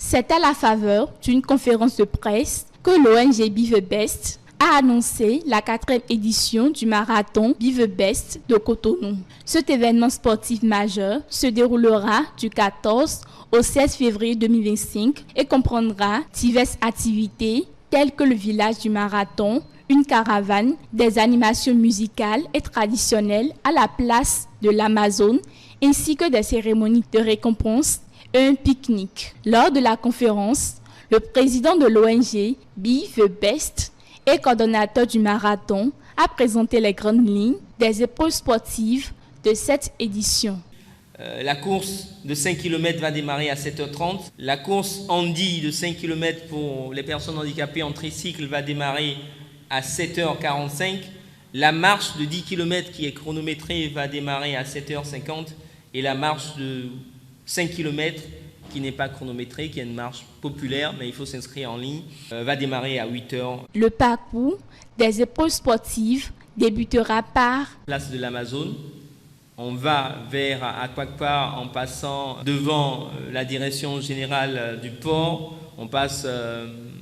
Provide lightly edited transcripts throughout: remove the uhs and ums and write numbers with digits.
C'est à la faveur d'une conférence de presse que l'ONG Be The Best a annoncé la 4e édition du marathon Be The Best de Cotonou. Cet événement sportif majeur se déroulera du 14 au 16 février 2025 et comprendra diverses activités telles que le village du marathon, une caravane, des animations musicales et traditionnelles à la place de l'Amazone, ainsi que des cérémonies de récompense et un pique-nique. Lors de la conférence, le président de l'ONG Be The Best et coordonnateur du marathon a présenté les grandes lignes des épreuves sportives de cette édition. La course de 5 km va démarrer à 7h30. La course handi de 5 km pour les personnes handicapées en tricycle va démarrer à 7h45. La marche de 10 km qui est chronométrée va démarrer à 7h50. Et la marche de 5 km qui n'est pas chronométrée, qui est une marche populaire, mais il faut s'inscrire en ligne, va démarrer à 8h. Le parcours des épreuves sportives débutera par Place de l'Amazone. On va vers Akwakpa en passant devant la direction générale du port. On passe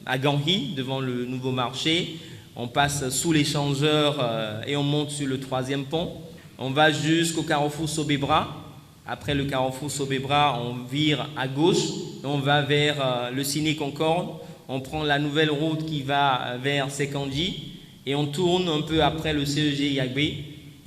à Ganghi, devant le nouveau marché. On passe sous l'échangeur et on monte sur le 3e pont. On va jusqu'au carrefour Sobebra. Après le carrefour Sobebra, on vire à gauche. On va vers le Ciné Concorde. On prend la nouvelle route qui va vers Sekandji. Et on tourne un peu après le CEG Yagbe.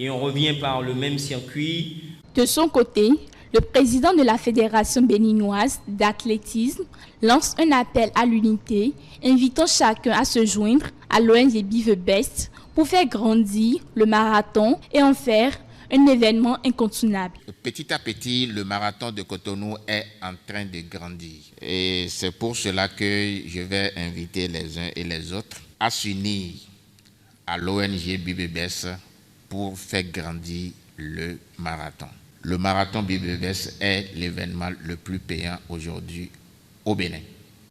Et on revient par le même circuit. De son côté, le président de la Fédération béninoise d'athlétisme lance un appel à l'unité, invitant chacun à se joindre à l'ONG Be The Best pour faire grandir le marathon et en faire un événement incontournable. Petit à petit, le marathon de Cotonou est en train de grandir. Et c'est pour cela que je vais inviter les uns et les autres à s'unir à l'ONG Be The Best pour faire grandir le marathon. Le marathon Be The Best est l'événement le plus payant aujourd'hui au Bénin.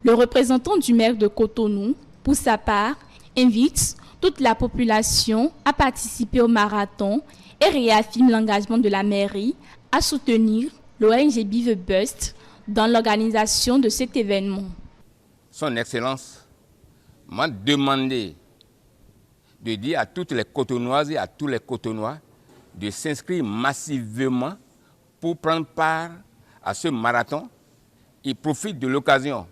Le représentant du maire de Cotonou, pour sa part, invite toute la population à participer au marathon et réaffirme l'engagement de la mairie à soutenir l'ONG Be The Best dans l'organisation de cet événement. Son Excellence m'a demandé de dire à toutes les Cotonoises et à tous les Cotonois de s'inscrire massivement pour prendre part à ce marathon. Il profite de l'occasion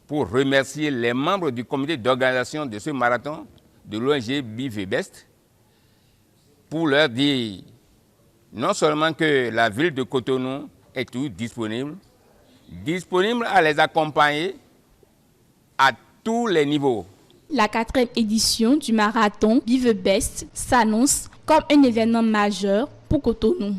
pour remercier les membres du comité d'organisation de ce marathon de l'ONG Be The Best pour leur dire non seulement que la ville de Cotonou est toujours disponible à les accompagner à tous les niveaux. La 4e édition du marathon Be The Best s'annonce comme un événement majeur pour Cotonou.